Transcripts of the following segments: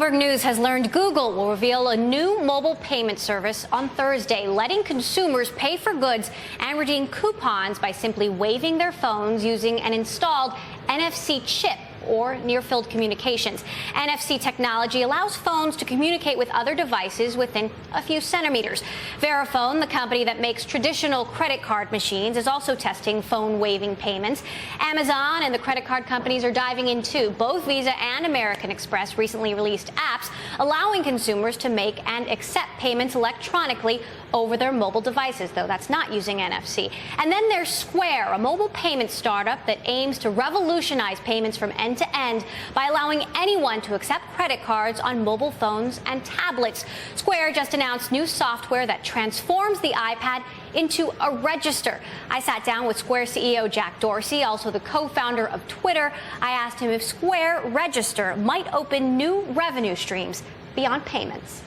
Bloomberg News has learned Google will reveal a new mobile payment service on Thursday, letting consumers pay for goods and redeem coupons by simply waving their phones using an installed NFC chip or near-field communications. NFC technology allows phones to communicate with other devices within a few centimeters. Verifone, the company that makes traditional credit card machines, is also testing phone waving payments. Amazon and the credit card companies are diving in too. Both Visa and American Express recently released apps allowing consumers to make and accept payments electronically over their mobile devices, though that's not using NFC. And then there's Square, a mobile payment startup that aims to revolutionize payments from end to end by allowing anyone to accept credit cards on mobile phones and tablets. Square just announced new software that transforms the iPad into a register. I sat down with Square CEO Jack Dorsey, also the co-founder of Twitter. I asked him if Square Register might open new revenue streams beyond payments.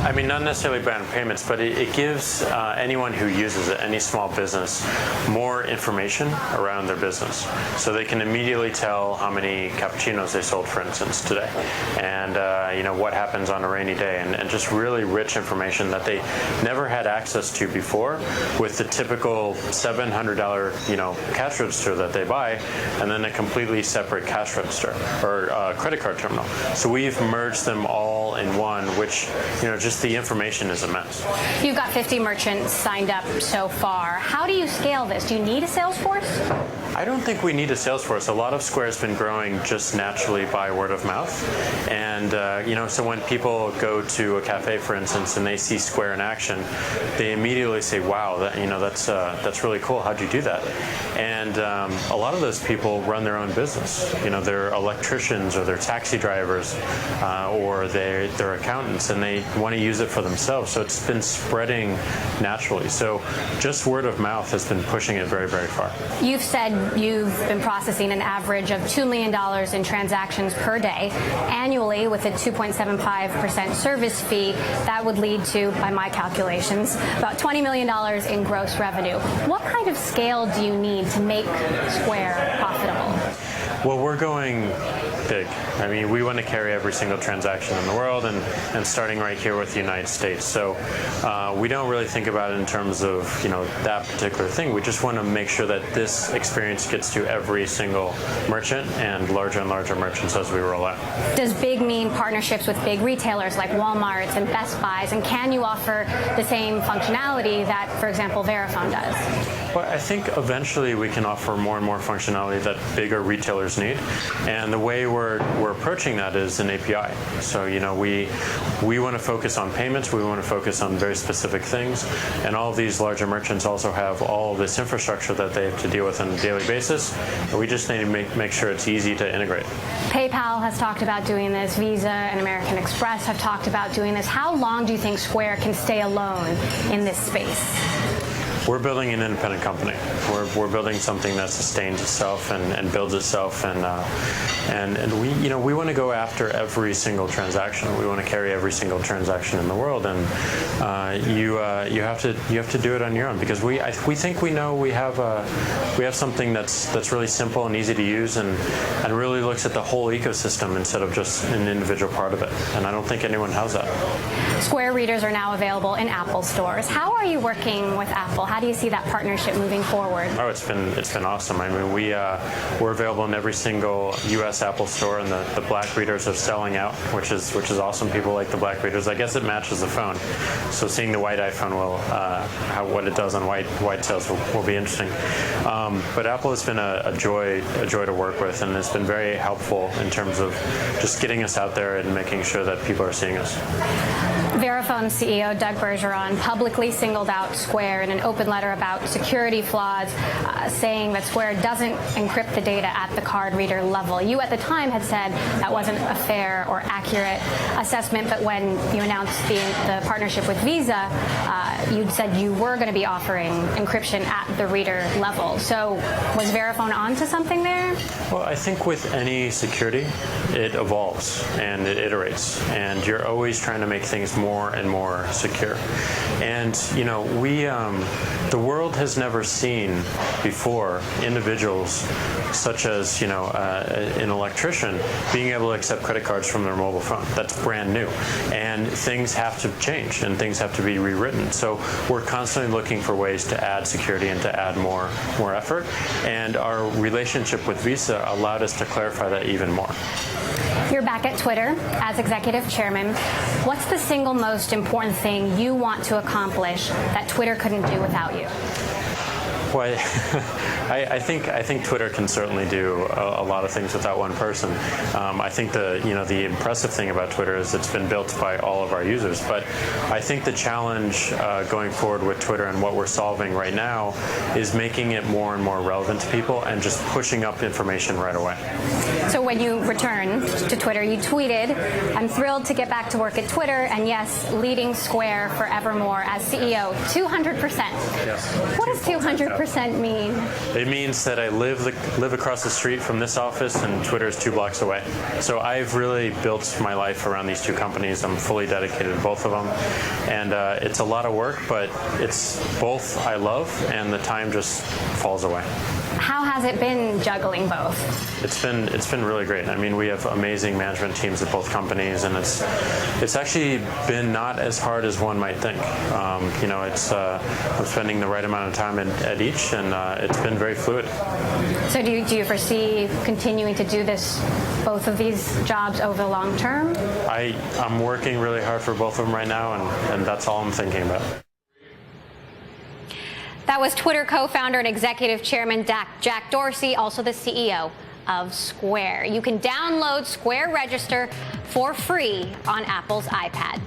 I mean, not necessarily beyond payments, but it gives anyone who uses it, any small business, more information around their business. So they can immediately tell how many cappuccinos they sold, for instance, today, and what happens on a rainy day, and just really rich information that they never had access to before with the typical $700 cash register that they buy, and then a completely separate cash register or credit card terminal. So we've merged them all in one, which just the information is immense. You've got 50 merchants signed up so far. How do you scale this? Do you need a sales force? I don't think we need a sales force. A lot of Square's been growing just naturally by word of mouth. And, so when people go to a cafe, for instance, and they see Square in action, they immediately say, wow, that's really cool. How'd you do that? And a lot of those people run their own business. They're electricians or they're taxi drivers or they're accountants, and they want to use it for themselves. So it's been spreading naturally. So just word of mouth has been pushing it very, very far. You've said you've been processing an average of $2 million in transactions per day. Annually, with a 2.75% service fee, that would lead to, by my calculations, about $20 million in gross revenue. What kind of scale do you need to make Square profitable? Well, we're going big. I mean, we want to carry every single transaction in the world, and starting right here with the United States. So we don't really think about it in terms of that particular thing. We just want to make sure that this experience gets to every single merchant and larger merchants as we roll out. Does big mean partnerships with big retailers like Walmart's and Best Buy's? And can you offer the same functionality that, for example, Verifone does? Well, I think eventually we can offer more and more functionality that bigger retailers need, and the way we're approaching that is an API. So we want to focus on payments, we want to focus on very specific things, and all of these larger merchants also have all of this infrastructure that they have to deal with on a daily basis, and we just need to make sure it's easy to integrate. PayPal has talked about doing this, Visa and American Express have talked about doing this. How long do you think Square can stay alone in this space? We're building an independent company. We're building something that sustains itself and builds itself, and we want to go after every single transaction. We want to carry every single transaction in the world, and you have to do it on your own, because we think we know we have something that's really simple and easy to use, and really looks at the whole ecosystem instead of just an individual part of it. And I don't think anyone has that. Square readers are now available in Apple stores. How are you working with Apple? How do you see that partnership moving forward? Oh, it's been awesome. I mean, we're available in every single U.S. Apple store, and the black readers are selling out, which is awesome. People like the black readers. I guess it matches the phone, so seeing the white iPhone what it does on white tails will be interesting. But Apple has been a joy to work with, and it's been very helpful in terms of just getting us out there and making sure that people are seeing us. Verifone CEO Doug Bergeron publicly singled out Square in an open letter about security flaws, saying that Square doesn't encrypt the data at the card reader level. You at the time had said that wasn't a fair or accurate assessment, but when you announced the partnership with Visa, you'd said you were going to be offering encryption at the reader level. So was Verifone onto something there? Well, I think with any security, it evolves and it iterates, and you're always trying to make things more and more secure. And the world has never seen before individuals such as, an electrician being able to accept credit cards from their mobile phone. That's brand new. And things have to change and things have to be rewritten. So we're constantly looking for ways to add security and to add more effort. And our relationship with Visa allowed us to clarify that even more. You're back at Twitter as executive chairman. What's the single most important thing you want to accomplish that Twitter couldn't do without you? Well, I think Twitter can certainly do a lot of things without one person. I think the impressive thing about Twitter is it's been built by all of our users. But I think the challenge going forward with Twitter and what we're solving right now is making it more and more relevant to people and just pushing up information right away. So when you returned to Twitter, you tweeted, "I'm thrilled to get back to work at Twitter, and yes, leading Square forevermore as CEO." 200%. Yes. What does 200% mean? It means that I live across the street from this office, and Twitter is 2 blocks away. So I've really built my life around these two companies. I'm fully dedicated to both of them, and it's a lot of work, but it's both I love, and the time just falls away. How has it been juggling both? It's been really great. I mean, we have amazing management teams at both companies, and it's actually been not as hard as one might think. I'm spending the right amount of time at each, and it's been very fluid. So do you foresee continuing to do both of these jobs over the long term? I'm working really hard for both of them right now, and that's all I'm thinking about. That was Twitter co-founder and executive chairman Jack Dorsey, also the CEO of Square. You can download Square Register for free on Apple's iPad.